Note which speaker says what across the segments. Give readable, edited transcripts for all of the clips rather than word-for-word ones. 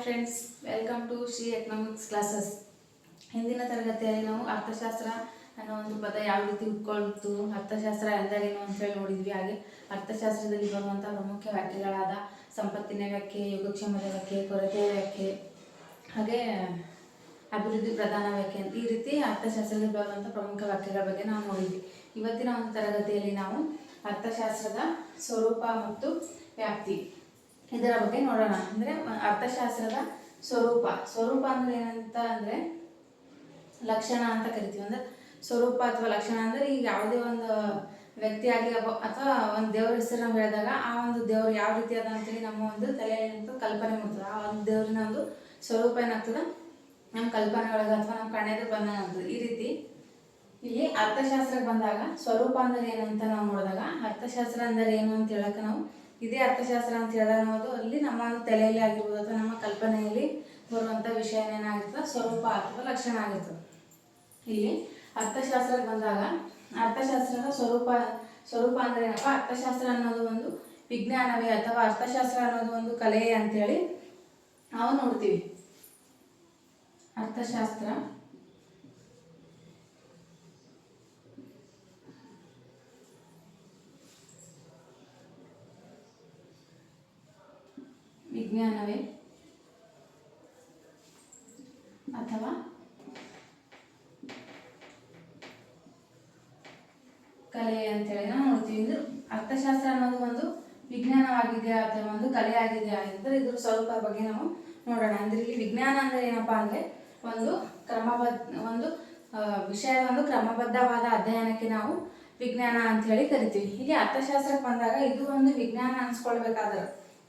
Speaker 1: Friends, welcome to Shri economics classes. ಹಿಂದಿನ ತರಗತಿಯಲ್ಲಿ ನಾವು ಅರ್ಥಶಾಸ್ತ್ರ ಅನ್ನೋ ಒಂದು ಪದ ಯಾವ ರೀತಿ ಉಟ್ಕೊಳ್ತು, ಅರ್ಥಶಾಸ್ತ್ರ ಎಂದರೇನು ಅಂತೇಳಿ ನೋಡಿದ್ವಿ. ಹಾಗೆ ಅರ್ಥಶಾಸ್ತ್ರದಲ್ಲಿ ಬರುವಂಥ ಪ್ರಮುಖ ವ್ಯಾಖ್ಯೆಗಳಾದ ಸಂಪತ್ತಿನ ವ್ಯಾಖ್ಯೆ, ಯೋಗಕ್ಷೇಮದ ವ್ಯಾಖ್ಯೆ, ಕೊರತೆಯ ವ್ಯಾಖ್ಯೆ, ಹಾಗೆ ಅಭಿವೃದ್ಧಿ ಪ್ರಧಾನ ವ್ಯಾಖ್ಯೆ ಅಂತ ಈ ರೀತಿ ಅರ್ಥಶಾಸ್ತ್ರದಲ್ಲಿ ಬರುವಂಥ ಪ್ರಮುಖ ವ್ಯಾಖ್ಯೆಗಳ ಬಗ್ಗೆ ನಾವು ನೋಡಿದ್ವಿ. ಇವತ್ತಿನ ಒಂದು ತರಗತಿಯಲ್ಲಿ ನಾವು ಅರ್ಥಶಾಸ್ತ್ರದ ಸ್ವರೂಪ ಮತ್ತು ವ್ಯಾಪ್ತಿ ಇದರ ಬಗ್ಗೆ ನೋಡೋಣ. ಅಂದರೆ ಅರ್ಥಶಾಸ್ತ್ರದ ಸ್ವರೂಪ ಅಂದರೆ ಏನಂತ ಅಂದರೆ ಲಕ್ಷಣ ಅಂತ ಕರಿತೀವಿ. ಅಂದರೆ ಸ್ವರೂಪ ಅಥವಾ ಲಕ್ಷಣ ಅಂದರೆ ಈಗ ಯಾವುದೇ ಒಂದು ವ್ಯಕ್ತಿ ಆಗಲಿ ಅಥವಾ ಒಂದು ದೇವರ ಹೆಸರನ್ನು ಹೇಳಿದಾಗ ಆ ಒಂದು ದೇವರು ಯಾವ ರೀತಿ ಅದ ಅಂತೇಳಿ ನಮ್ಮ ಒಂದು ತಲೆಯಲ್ಲಿ ಕಲ್ಪನೆ ಮಾಡ್ತದೆ. ಆ ಒಂದು ದೇವರಿನ ಒಂದು ಸ್ವರೂಪ ಏನಾಗ್ತದೆ ನಮ್ಮ ಕಲ್ಪನೆಯೊಳಗೆ ಅಥವಾ ನಮ್ಮ ಕಣ್ಣೆದುರು ಬಂದಂಗೆ ಆಗ್ತದೆ. ಈ ರೀತಿ ಇಲ್ಲಿ ಅರ್ಥಶಾಸ್ತ್ರಕ್ಕೆ ಬಂದಾಗ ಸ್ವರೂಪ ಅಂದರೆ ಏನಂತ ನಾವು ನೋಡಿದಾಗ ಅರ್ಥಶಾಸ್ತ್ರ ಅಂದರೆ ಏನು ಅಂತ ಹೇಳಕ್ಕೆ ನಾವು ಇದೇ ಅರ್ಥಶಾಸ್ತ್ರ ಅಂತ ಹೇಳಿದಾಗ ಅನ್ನೋದು ಅಲ್ಲಿ ನಮ್ಮ ಒಂದು ತಲೆಯಲ್ಲಿ ಆಗಿರ್ಬೋದು ಅಥವಾ ನಮ್ಮ ಕಲ್ಪನೆಯಲ್ಲಿ ಬರುವಂಥ ವಿಷಯ ಏನಾಗಿರ್ತದೆ ಸ್ವರೂಪ ಅಥವಾ ಲಕ್ಷಣ ಆಗಿರ್ತದೆ. ಇಲ್ಲಿ ಅರ್ಥಶಾಸ್ತ್ರಕ್ಕೆ ಬಂದಾಗ ಅರ್ಥಶಾಸ್ತ್ರದ ಸ್ವರೂಪ ಅಂದರೆ ಏನಪ್ಪ, ಅರ್ಥಶಾಸ್ತ್ರ ಅನ್ನೋದು ಒಂದು ವಿಜ್ಞಾನವೇ ಅಥವಾ ಅರ್ಥಶಾಸ್ತ್ರ ಅನ್ನೋದು ಒಂದು ಕಲೆಯೇ ಅಂತೇಳಿ ನಾವು ನೋಡ್ತೀವಿ. ಅರ್ಥಶಾಸ್ತ್ರ ವಿಜ್ಞಾನವೇ ಅಥವಾ ಕಲೆ ಅಂತೇಳಿ ನಾವು ನೋಡ್ತೀವಿ. ಇದು ಅರ್ಥಶಾಸ್ತ್ರ ಅನ್ನೋದು ಒಂದು ವಿಜ್ಞಾನವಾಗಿದೆಯಾ ಅಥವಾ ಒಂದು ಕಲೆ ಆಗಿದೆಯಾ ಅಂದರೆ ಇದ್ರ ಸ್ವರೂಪ ಬಗ್ಗೆ ನಾವು ನೋಡೋಣ. ಅಂದ್ರೆ ಇಲ್ಲಿ ವಿಜ್ಞಾನ ಅಂದರೆ ಏನಪ್ಪಾ ಅಂದರೆ ಒಂದು ವಿಷಯದ ಒಂದು ಕ್ರಮಬದ್ಧವಾದ ಅಧ್ಯಯನಕ್ಕೆ ನಾವು ವಿಜ್ಞಾನ ಅಂತ ಹೇಳಿ ಕರಿತೀವಿ. ಇಲ್ಲಿ ಅರ್ಥಶಾಸ್ತ್ರಕ್ಕೆ ಬಂದಾಗ ಇದು ಒಂದು ವಿಜ್ಞಾನ ಅನ್ಸ್ಕೊಳ್ಬೇಕಾದ್ರೆ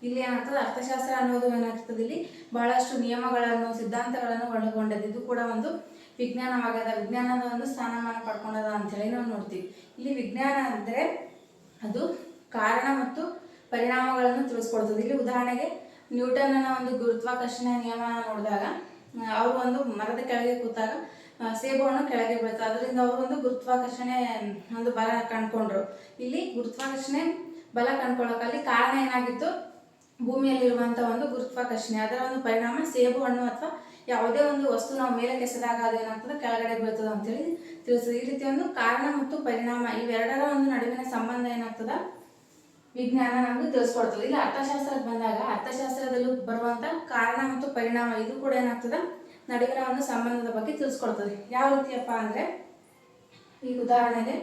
Speaker 1: ಇಲ್ಲಿ ಏನಾಗ್ತದೆ, ಅರ್ಥಶಾಸ್ತ್ರ ಅನ್ನೋದು ಏನಾಗ್ತದೆ ಇಲ್ಲಿ ಬಹಳಷ್ಟು ನಿಯಮಗಳನ್ನು ಸಿದ್ಧಾಂತಗಳನ್ನು ಒಳಗೊಂಡದ್ದು. ಇದು ಕೂಡ ಒಂದು ವಿಜ್ಞಾನವಾಗ್ಯದ, ವಿಜ್ಞಾನದ ಒಂದು ಸ್ಥಾನಮಾನ ಪಡ್ಕೊಂಡದ ಅಂತೇಳಿ ನಾವು ನೋಡ್ತೀವಿ. ಇಲ್ಲಿ ವಿಜ್ಞಾನ ಅಂದರೆ ಅದು ಕಾರಣ ಮತ್ತು ಪರಿಣಾಮಗಳನ್ನು ತಿಳಿಸ್ಕೊಡ್ತದೆ. ಇಲ್ಲಿ ಉದಾಹರಣೆಗೆ ನ್ಯೂಟನ್ನ ಒಂದು ಗುರುತ್ವಾಕರ್ಷಣೆ ನಿಯಮ ನೋಡಿದಾಗ ಅವರು ಒಂದು ಮರದ ಕೆಳಗೆ ಕೂತಾಗ ಸೇಬು ಹಣ್ಣು ಕೆಳಗೆ ಬೀಳ್ತದೆ. ಅದರಿಂದ ಅವರು ಒಂದು ಗುರುತ್ವಾಕರ್ಷಣೆ ಒಂದು ಬಲ ಕಂಡ್ಕೊಂಡ್ರು. ಇಲ್ಲಿ ಗುರುತ್ವಾಕರ್ಷಣೆ ಬಲ ಕಂಡ್ಕೊಳ್ಳೋಕಲ್ಲಿ ಕಾರಣ ಏನಾಗಿತ್ತು, ಭೂಮಿಯಲ್ಲಿರುವಂಥ ಒಂದು ಗುರುತ್ವಾಕರ್ಷಣೆ, ಅದರ ಒಂದು ಪರಿಣಾಮ ಸೇಬು ಹಣ್ಣು ಅಥವಾ ಯಾವುದೇ ಒಂದು ವಸ್ತು ನಾವು ಮೇಲೆ ಕೆಸದಾಗ ಅದು ಏನಾಗ್ತದೆ ಕೆಳಗಡೆ ಬೀಳ್ತದೆ ಅಂತೇಳಿ ತಿಳಿಸ್ತದೆ. ಈ ರೀತಿ ಒಂದು ಕಾರಣ ಮತ್ತು ಪರಿಣಾಮ ಇವೆರಡರ ಒಂದು ನಡುವಿನ ಸಂಬಂಧ ಏನಾಗ್ತದ ವಿಜ್ಞಾನ ನಮಗೆ ತಿಳಿಸ್ಕೊಡ್ತದೆ. ಇಲ್ಲಿ ಅರ್ಥಶಾಸ್ತ್ರಕ್ಕೆ ಬಂದಾಗ ಅರ್ಥಶಾಸ್ತ್ರದಲ್ಲೂ ಬರುವಂಥ ಕಾರಣ ಮತ್ತು ಪರಿಣಾಮ ಇದು ಕೂಡ ಏನಾಗ್ತದೆ ನಡುವಿನ ಒಂದು ಸಂಬಂಧದ ಬಗ್ಗೆ ತಿಳಿಸ್ಕೊಡ್ತದೆ. ಯಾವ ರೀತಿಯಪ್ಪ ಅಂದರೆ ಈಗ ಉದಾಹರಣೆಗೆ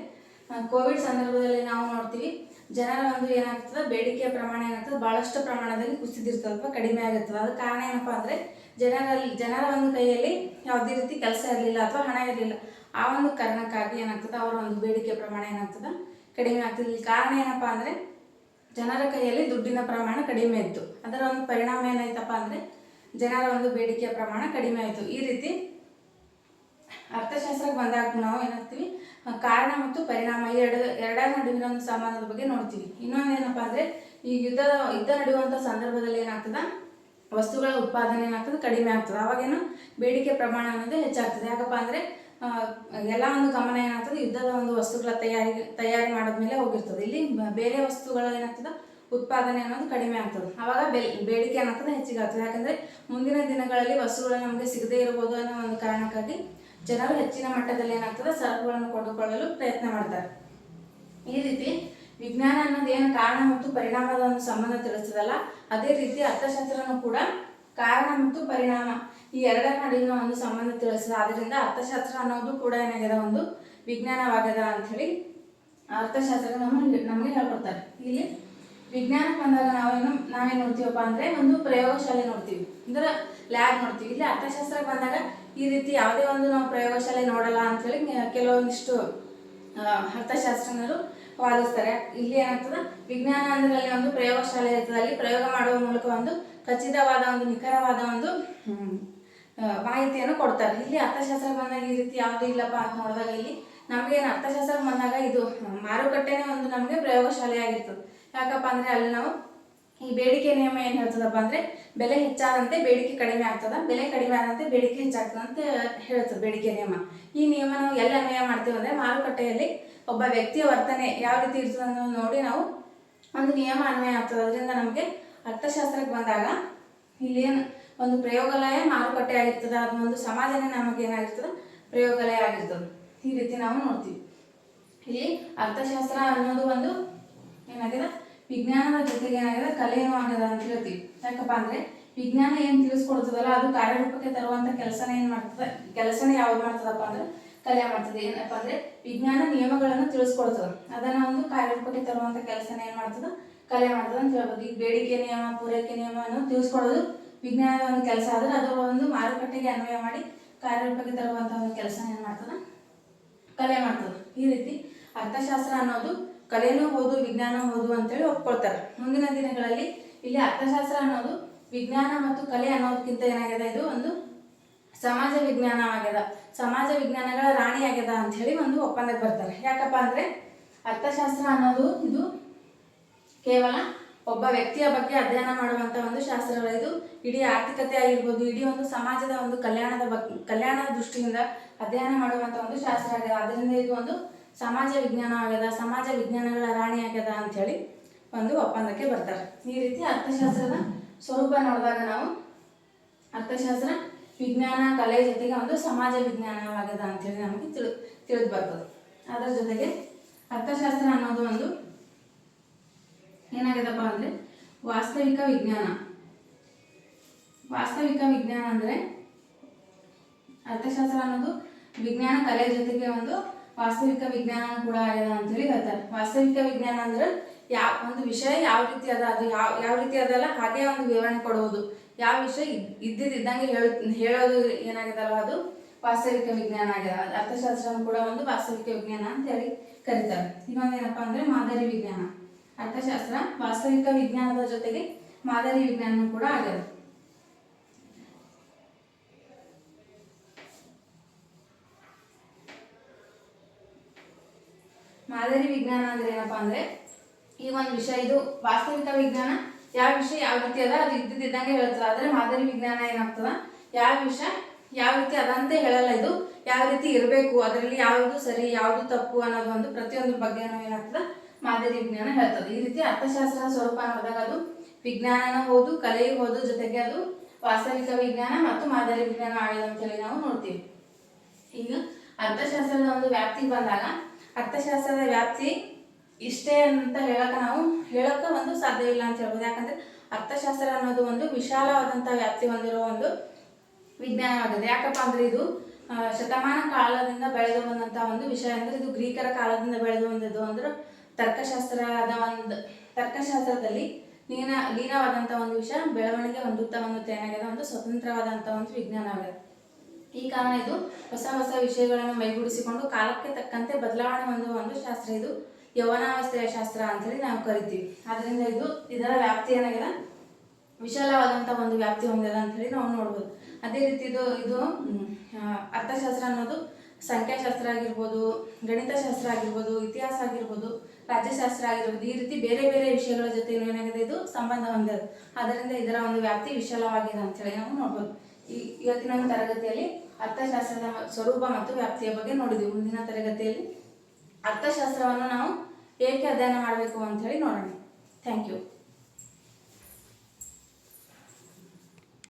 Speaker 1: ಕೋವಿಡ್ ಸಂದರ್ಭದಲ್ಲಿ ನಾವು ನೋಡ್ತೀವಿ, ಜನರ ಒಂದು ಏನಾಗ್ತದೆ ಬೇಡಿಕೆಯ ಪ್ರಮಾಣ ಏನಾಗ್ತದೆ ಭಾಳಷ್ಟು ಪ್ರಮಾಣದಲ್ಲಿ ಕುಸಿದಿರ್ತದೆ ಅಥವಾ ಕಡಿಮೆ ಆಗಿರ್ತದೆ. ಅದಕ್ಕೆ ಕಾರಣ ಏನಪ್ಪ ಅಂದರೆ ಜನರ ಒಂದು ಕೈಯಲ್ಲಿ ಯಾವುದೇ ರೀತಿ ಕೆಲಸ ಇರಲಿಲ್ಲ ಅಥವಾ ಹಣ ಇರಲಿಲ್ಲ. ಆ ಒಂದು ಕಾರಣಕ್ಕಾಗಿ ಏನಾಗ್ತದೆ ಅವರ ಒಂದು ಬೇಡಿಕೆಯ ಪ್ರಮಾಣ ಏನಾಗ್ತದೆ ಕಡಿಮೆ ಆಗ್ತದೆ. ಇಲ್ಲಿ ಕಾರಣ ಏನಪ್ಪ ಅಂದರೆ ಜನರ ಕೈಯಲ್ಲಿ ದುಡ್ಡಿನ ಪ್ರಮಾಣ ಕಡಿಮೆ ಇತ್ತು. ಅದರ ಒಂದು ಪರಿಣಾಮ ಏನಾಯ್ತಪ್ಪ ಅಂದರೆ ಜನರ ಒಂದು ಬೇಡಿಕೆಯ ಪ್ರಮಾಣ ಕಡಿಮೆ ಆಯಿತು. ಈ ರೀತಿ ಅರ್ಥಶಾಸ್ತ್ರಕ್ಕೆ ಬಂದಾಗ ನಾವು ಏನಾಗ್ತೀವಿ ಕಾರಣ ಮತ್ತು ಪರಿಣಾಮ ಎರಡರ ನಡುವಿನ ಒಂದು ಸಂಬಂಧದ ಬಗ್ಗೆ ನೋಡ್ತೀವಿ. ಇನ್ನೊಂದು ಏನಪ್ಪ ಅಂದರೆ ಈ ಯುದ್ಧ ನಡೆಯುವಂಥ ಸಂದರ್ಭದಲ್ಲಿ ಏನಾಗ್ತದೆ ವಸ್ತುಗಳ ಉತ್ಪಾದನೆ ಏನಾಗ್ತದೆ ಕಡಿಮೆ ಆಗ್ತದೆ. ಅವಾಗೇನು ಬೇಡಿಕೆ ಪ್ರಮಾಣ ಅನ್ನೋದು ಹೆಚ್ಚಾಗ್ತದೆ. ಯಾಕಪ್ಪ ಅಂದರೆ ಎಲ್ಲ ಒಂದು ಗಮನ ಏನಾಗ್ತದೆ ಯುದ್ಧದ ಒಂದು ವಸ್ತುಗಳ ತಯಾರಿ ಮಾಡೋದ್ಮೇಲೆ ಹೋಗಿರ್ತದೆ. ಇಲ್ಲಿ ಬೇರೆ ವಸ್ತುಗಳ ಏನಾಗ್ತದೆ ಉತ್ಪಾದನೆ ಅನ್ನೋದು ಕಡಿಮೆ ಆಗ್ತದೆ. ಆವಾಗ ಬೇಡಿಕೆ ಏನಾಗ್ತದೆ ಹೆಚ್ಚಿಗೆ ಆಗ್ತದೆ. ಯಾಕಂದರೆ ಮುಂದಿನ ದಿನಗಳಲ್ಲಿ ವಸ್ತುಗಳು ನಮಗೆ ಸಿಗದೇ ಇರಬಹುದು ಅನ್ನೋ ಒಂದು ಕಾರಣಕ್ಕಾಗಿ ಜನರು ಹೆಚ್ಚಿನ ಮಟ್ಟದಲ್ಲಿ ಏನಾಗ್ತದೆ ಸರಕುಗಳನ್ನು ಕೊಂಡುಕೊಳ್ಳಲು ಪ್ರಯತ್ನ ಮಾಡ್ತಾರೆ. ಈ ರೀತಿ ವಿಜ್ಞಾನ ಅನ್ನೋದು ಏನು ಕಾರಣ ಮತ್ತು ಪರಿಣಾಮದ ಒಂದು ಸಂಬಂಧ ತಿಳಿಸ್ತದಲ್ಲ, ಅದೇ ರೀತಿ ಅರ್ಥಶಾಸ್ತ್ರನೂ ಕೂಡ ಕಾರಣ ಮತ್ತು ಪರಿಣಾಮ ಈ ಎರಡರ ನಡುವಿನ ಒಂದು ಸಂಬಂಧ ತಿಳಿಸ್ತದೆ. ಆದ್ದರಿಂದ ಅರ್ಥಶಾಸ್ತ್ರ ಅನ್ನೋದು ಕೂಡ ಏನಾಗ್ಯದ ಒಂದು ವಿಜ್ಞಾನವಾಗ್ಯದ ಅಂಥೇಳಿ ಅರ್ಥಶಾಸ್ತ್ರ ನಮಗೆ ಹೇಳ್ಕೊಡ್ತಾರೆ. ಇಲ್ಲಿ ವಿಜ್ಞಾನಕ್ಕೆ ಬಂದಾಗ ನಾವೇನು ನೋಡ್ತೀವಪ್ಪ ಅಂದರೆ ಒಂದು ಪ್ರಯೋಗಶಾಲೆ ನೋಡ್ತೀವಿ, ಅಂದ್ರೆ ಲ್ಯಾಬ್ ನೋಡ್ತೀವಿ. ಇಲ್ಲಿ ಅರ್ಥಶಾಸ್ತ್ರಕ್ಕೆ ಬಂದಾಗ ಈ ರೀತಿ ಯಾವುದೇ ಒಂದು ನಾವು ಪ್ರಯೋಗಶಾಲೆ ನೋಡಲ್ಲ ಅಂಥೇಳಿ ಕೆಲವೊಂದಿಷ್ಟು ಅರ್ಥಶಾಸ್ತ್ರಜ್ಞರು ವಾದಿಸ್ತಾರೆ. ಇಲ್ಲಿ ಏನಾಗ್ತದೆ ವಿಜ್ಞಾನ ಅಂದರೆ ಅಲ್ಲಿ ಒಂದು ಪ್ರಯೋಗಶಾಲೆ ಇರ್ತದೆ. ಅಲ್ಲಿ ಪ್ರಯೋಗ ಮಾಡುವ ಮೂಲಕ ಒಂದು ಖಚಿತವಾದ ಒಂದು ನಿಖರವಾದ ಒಂದು ಮಾಹಿತಿಯನ್ನು ಕೊಡ್ತಾರೆ. ಇಲ್ಲಿ ಅರ್ಥಶಾಸ್ತ್ರಕ್ಕೆ ಬಂದಾಗ ಈ ರೀತಿ ಯಾವುದೂ ಇಲ್ಲಪ್ಪ ಅಂತ ನೋಡಿದಾಗ ಇಲ್ಲಿ ನಮಗೇನು ಅರ್ಥಶಾಸ್ತ್ರಕ್ಕೆ ಬಂದಾಗ ಇದು ಮಾರುಕಟ್ಟೆನೇ ಒಂದು ನಮಗೆ ಪ್ರಯೋಗಶಾಲೆ ಆಗಿರ್ತದೆ. ಯಾಕಪ್ಪ ಅಂದರೆ ಅಲ್ಲಿ ನಾವು ಈ ಬೇಡಿಕೆ ನಿಯಮ ಏನು ಹೇಳ್ತದಪ್ಪ ಅಂದರೆ ಬೆಲೆ ಹೆಚ್ಚಾದಂತೆ ಬೇಡಿಕೆ ಕಡಿಮೆ ಆಗ್ತದೆ, ಬೆಲೆ ಕಡಿಮೆ ಆದಂತೆ ಬೇಡಿಕೆ ಹೆಚ್ಚಾಗ್ತದೆ ಅಂತ ಹೇಳ್ತದೆ ಬೇಡಿಕೆ ನಿಯಮ. ಈ ನಿಯಮ ನಾವು ಎಲ್ಲ ಅನ್ವಯ ಮಾಡ್ತೀವಿ ಅಂದರೆ ಮಾರುಕಟ್ಟೆಯಲ್ಲಿ ಒಬ್ಬ ವ್ಯಕ್ತಿಯ ವರ್ತನೆ ಯಾವ ರೀತಿ ಇರ್ತದೆ ಅನ್ನೋದು ನೋಡಿ ನಾವು ಒಂದು ನಿಯಮ ಅನ್ವಯ ಆಗ್ತದೆ. ಅದರಿಂದ ನಮಗೆ ಅರ್ಥಶಾಸ್ತ್ರಕ್ಕೆ ಬಂದಾಗ ಇಲ್ಲೇನು ಒಂದು ಪ್ರಯೋಗಾಲಯ ಮಾರುಕಟ್ಟೆ ಆಗಿರ್ತದೆ, ಅದು ಒಂದು ಸಮಾಜನೇ ನಮಗೆ ಏನಾಗಿರ್ತದೆ ಪ್ರಯೋಗಾಲಯ ಆಗಿರ್ತದೆ. ಈ ರೀತಿ ನಾವು ನೋಡ್ತೀವಿ. ಇಲ್ಲಿ ಅರ್ಥಶಾಸ್ತ್ರ ಅನ್ನೋದು ಒಂದು ಏನಾಗಿದೆ ವಿಜ್ಞಾನದ ಜೊತೆಗೆ ಏನಾಗಿದೆ ಕಲೆಯೂ ಆಗಿದೆ ಅಂತ ಹೇಳ್ತೀವಿ. ಯಾಕಪ್ಪ ಅಂದ್ರೆ ವಿಜ್ಞಾನ ಏನ್ ತಿಳಿಸ್ಕೊಡ್ತದಲ್ಲ ಅದು ಕಾರ್ಯರೂಪಕ್ಕೆ ತರುವಂತ ಕೆಲಸನೇ ಏನ್ ಮಾಡ್ತದೆ, ಕೆಲಸನೇ ಯಾವ್ದು ಮಾಡ್ತದಪ್ಪ ಅಂದ್ರೆ ಕಲೆ ಮಾಡ್ತದೆ. ಏನಪ್ಪ ಅಂದ್ರೆ ವಿಜ್ಞಾನ ನಿಯಮಗಳನ್ನು ತಿಳಿಸ್ಕೊಡ್ತದ, ಅದನ್ನ ಒಂದು ಕಾರ್ಯರೂಪಕ್ಕೆ ತರುವಂತ ಕೆಲಸನೇ ಏನ್ ಮಾಡ್ತದ ಕಲೆ ಮಾಡ್ತದ ಅಂತ ಹೇಳ್ಬೋದು. ಈಗ ಬೇಡಿಕೆ ನಿಯಮ ಪೂರೈಕೆ ನಿಯಮವನ್ನು ತಿಳಿಸ್ಕೊಡೋದು ವಿಜ್ಞಾನದ ಒಂದು ಕೆಲಸ ಆದ್ರೆ ಅದರ ಒಂದು ಮಾರುಕಟ್ಟೆಗೆ ಅನ್ವಯ ಮಾಡಿ ಕಾರ್ಯರೂಪಕ್ಕೆ ತರುವಂತಹ ಒಂದು ಕೆಲಸ ಏನ್ ಮಾಡ್ತದ ಕಲೆ ಮಾಡ್ತದೆ. ಈ ರೀತಿ ಅರ್ಥಶಾಸ್ತ್ರ ಅನ್ನೋದು ಕಲೆನೂ ಹೌದು ವಿಜ್ಞಾನ ಹೌದು ಅಂತೇಳಿ ಒಪ್ಕೊಳ್ತಾರೆ. ಮುಂದಿನ ದಿನಗಳಲ್ಲಿ ಇಲ್ಲಿ ಅರ್ಥಶಾಸ್ತ್ರ ಅನ್ನೋದು ವಿಜ್ಞಾನ ಮತ್ತು ಕಲೆ ಅನ್ನೋದಕ್ಕಿಂತ ಏನಾಗಿದೆ, ಇದು ಒಂದು ಸಮಾಜ ವಿಜ್ಞಾನವಾಗ್ಯದ, ಸಮಾಜ ವಿಜ್ಞಾನಗಳ ರಾಣಿ ಆಗ್ಯದ ಅಂತ ಹೇಳಿ ಒಂದು ಒಪ್ಪಂದಕ್ಕೆ ಬರ್ತಾರೆ. ಯಾಕಪ್ಪ ಅಂದ್ರೆ ಅರ್ಥಶಾಸ್ತ್ರ ಅನ್ನೋದು ಇದು ಕೇವಲ ಒಬ್ಬ ವ್ಯಕ್ತಿಯ ಬಗ್ಗೆ ಅಧ್ಯಯನ ಮಾಡುವಂತ ಒಂದು ಶಾಸ್ತ್ರಗಳು. ಇದು ಇಡೀ ಆರ್ಥಿಕತೆ ಆಗಿರ್ಬೋದು, ಇಡೀ ಒಂದು ಸಮಾಜದ ಒಂದು ಕಲ್ಯಾಣದ ದೃಷ್ಟಿಯಿಂದ ಅಧ್ಯಯನ ಮಾಡುವಂತ ಒಂದು ಶಾಸ್ತ್ರ ಆಗ್ಯದ. ಅದರಿಂದ ಇದು ಒಂದು ಸಮಾಜ ವಿಜ್ಞಾನ ಆಗ್ಯದ, ಸಮಾಜ ವಿಜ್ಞಾನಗಳ ರಾಣಿ ಆಗ್ಯದ ಅಂತ ಹೇಳಿ ಒಂದು ಒಪ್ಪಂದಕ್ಕೆ ಬರ್ತಾರೆ. ಈ ರೀತಿ ಅರ್ಥಶಾಸ್ತ್ರದ ಸ್ವರೂಪ ನೋಡಿದಾಗ ನಾವು ಅರ್ಥಶಾಸ್ತ್ರ ವಿಜ್ಞಾನ ಕಲೆ ಜೊತೆಗೆ ಒಂದು ಸಮಾಜ ವಿಜ್ಞಾನವಾಗ್ಯದ ಅಂತೇಳಿ ನಮಗೆ ತಿಳಿದು ಬರ್ತದೆ. ಅದರ ಜೊತೆಗೆ ಅರ್ಥಶಾಸ್ತ್ರ ಅನ್ನೋದು ಒಂದು ಏನಾಗ್ಯದಪ್ಪ ಅಂದ್ರೆ ವಾಸ್ತವಿಕ ವಿಜ್ಞಾನ. ವಾಸ್ತವಿಕ ವಿಜ್ಞಾನ ಅಂದ್ರೆ ಅರ್ಥಶಾಸ್ತ್ರ ಅನ್ನೋದು ವಿಜ್ಞಾನ ಕಲೆ ಜೊತೆಗೆ ಒಂದು ವಾಸ್ತವಿಕ ವಿಜ್ಞಾನ ಕೂಡ ಆಗ್ಯದ ಅಂತೇಳಿ ಹೇಳ್ತಾರೆ. ವಾಸ್ತವಿಕ ವಿಜ್ಞಾನ ಅಂದ್ರೆ ಒಂದು ವಿಷಯ ಯಾವ ರೀತಿ ಅದ, ಅದು ಯಾವ ರೀತಿ ಅದಲ್ಲ ಹಾಗೆ ಒಂದು ವಿವರಣೆ ಕೊಡುವುದು, ಯಾವ ವಿಷಯ ಇದ್ದಂಗೆ ಹೇಳೋದು ಏನಾಗಿದಲ್ಲ ಅದು ವಾಸ್ತವಿಕ ವಿಜ್ಞಾನ ಆಗ್ಯದ. ಅರ್ಥಶಾಸ್ತ್ರ ಕೂಡ ಒಂದು ವಾಸ್ತವಿಕ ವಿಜ್ಞಾನ ಅಂತ ಹೇಳಿ ಕರೀತಾರೆ. ಇನ್ನೊಂದೇನಪ್ಪ ಅಂದ್ರೆ ಮಾದರಿ ವಿಜ್ಞಾನ. ಅರ್ಥಶಾಸ್ತ್ರ ವಾಸ್ತವಿಕ ವಿಜ್ಞಾನದ ಜೊತೆಗೆ ಮಾದರಿ ವಿಜ್ಞಾನ ಕೂಡ ಆಗ್ಯದ. ಮಾದರಿ ವಿಜ್ಞಾನ ಅಂದ್ರೆ ಏನಪ್ಪಾ ಅಂದ್ರೆ ಈ ಒಂದು ವಿಷಯ ಇದು ವಾಸ್ತವಿಕ ವಿಜ್ಞಾನ ಯಾವ ವಿಷಯ ಯಾವ ರೀತಿ ಅದ ಅದು ಇದ್ದಂಗೆ ಹೇಳ್ತದ. ಆದ್ರೆ ಮಾದರಿ ವಿಜ್ಞಾನ ಏನಾಗ್ತದ ಯಾವ ವಿಷಯ ಯಾವ ರೀತಿ ಅದಂತೆ ಹೇಳಲ್ಲ, ಇದು ಯಾವ ರೀತಿ ಇರಬೇಕು, ಅದರಲ್ಲಿ ಯಾವುದು ಸರಿ ಯಾವುದು ತಪ್ಪು ಅನ್ನೋದು ಒಂದು ಪ್ರತಿಯೊಂದು ಬಗ್ಗೆ ಏನಾಗ್ತದ ಮಾದರಿ ವಿಜ್ಞಾನ ಹೇಳ್ತದೆ. ಈ ರೀತಿ ಅರ್ಥಶಾಸ್ತ್ರದ ಸ್ವರೂಪ ನೋಡಿದಾಗ ಅದು ವಿಜ್ಞಾನನೂ ಹೌದು ಕಲೆಯೂ ಹೌದು, ಜೊತೆಗೆ ಅದು ವಾಸ್ತವಿಕ ವಿಜ್ಞಾನ ಮತ್ತು ಮಾದರಿ ವಿಜ್ಞಾನ ಆಗಿದೆ ಅಂತ ಹೇಳಿ ನಾವು ನೋಡ್ತೀವಿ. ಈಗ ಅರ್ಥಶಾಸ್ತ್ರದ ಒಂದು ವ್ಯಾಪ್ತಿಗೆ ಬಂದಾಗ ಅರ್ಥಶಾಸ್ತ್ರದ ವ್ಯಾಪ್ತಿ ಇಷ್ಟೇ ಅಂತ ಹೇಳಕ ಒಂದು ಸಾಧ್ಯವಿಲ್ಲ ಅಂತ ಹೇಳ್ಬೋದು. ಯಾಕಂದ್ರೆ ಅರ್ಥಶಾಸ್ತ್ರ ಅನ್ನೋದು ಒಂದು ವಿಶಾಲವಾದಂತ ವ್ಯಾಪ್ತಿ ಹೊಂದಿರುವ ಒಂದು ವಿಜ್ಞಾನವಾಗಿದೆ. ಯಾಕಪ್ಪ ಅಂದ್ರೆ ಇದು ಶತಮಾನ ಕಾಲದಿಂದ ಬೆಳೆದು ಬಂದಂತ ಒಂದು ವಿಷಯ. ಅಂದ್ರೆ ಇದು ಗ್ರೀಕರ ಕಾಲದಿಂದ ಬೆಳೆದು ಬಂದಿದ್ದು. ಅಂದ್ರೆ ತರ್ಕಶಾಸ್ತ್ರದಲ್ಲಿ ಲೀನವಾದಂತ ಒಂದು ವಿಷಯ ಬೆಳವಣಿಗೆ ಹೊಂದುತ್ತಾ ಏನಾಗಿದೆ ಒಂದು ಸ್ವತಂತ್ರವಾದಂತ ಒಂದು ವಿಜ್ಞಾನವಾಗಿದೆ. ಈ ಕಾರಣ ಇದು ಹೊಸ ಹೊಸ ವಿಷಯಗಳನ್ನು ಮೈಗೂಡಿಸಿಕೊಂಡು ಕಾಲಕ್ಕೆ ತಕ್ಕಂತೆ ಬದಲಾವಣೆ ಹೊಂದುವ ಒಂದು ಶಾಸ್ತ್ರ. ಇದು ಯೌವನಾವಸ್ಥೆಯ ಶಾಸ್ತ್ರ ಅಂತ ಹೇಳಿ ನಾವು ಕರಿತೀವಿ. ಆದ್ರಿಂದ ಇದರ ವ್ಯಾಪ್ತಿ ಏನಾಗಿದೆ ವಿಶಾಲವಾದಂತ ಒಂದು ವ್ಯಾಪ್ತಿ ಹೊಂದಿದೆ ಅಂತ ಹೇಳಿ ನಾವು ನೋಡ್ಬೋದು. ಅದೇ ರೀತಿ ಇದು ಅರ್ಥಶಾಸ್ತ್ರ ಅನ್ನೋದು ಸಂಖ್ಯಾಶಾಸ್ತ್ರ ಆಗಿರ್ಬೋದು, ಗಣಿತಶಾಸ್ತ್ರ ಆಗಿರ್ಬೋದು, ಇತಿಹಾಸ ಆಗಿರ್ಬೋದು, ರಾಜ್ಯಶಾಸ್ತ್ರ ಆಗಿರ್ಬೋದು, ಈ ರೀತಿ ಬೇರೆ ಬೇರೆ ವಿಷಯಗಳ ಜೊತೆ ಏನಾಗಿದೆ ಇದು ಸಂಬಂಧ ಹೊಂದಿದೆ. ಅದರಿಂದ ಇದರ ಒಂದು ವ್ಯಾಪ್ತಿ ವಿಶಾಲವಾಗಿದೆ ಅಂತ ಹೇಳಿ ನಾವು ನೋಡ್ಬೋದು. ಇವತ್ತಿನ ಒಂದು ತರಗತಿಯಲ್ಲಿ ಅರ್ಥಶಾಸ್ತ್ರದ ಸ್ವರೂಪ ಮತ್ತು ವ್ಯಾಪ್ತಿಯ ಬಗ್ಗೆ ನೋಡಿದ್ವಿ. ಮುಂದಿನ ತರಗತಿಯಲ್ಲಿ ಅರ್ಥಶಾಸ್ತ್ರವನ್ನು ನಾವು ಏಕೆ ಅಧ್ಯಯನ ಮಾಡಬೇಕು ಅಂತ ಹೇಳಿ ನೋಡೋಣ. Thank you.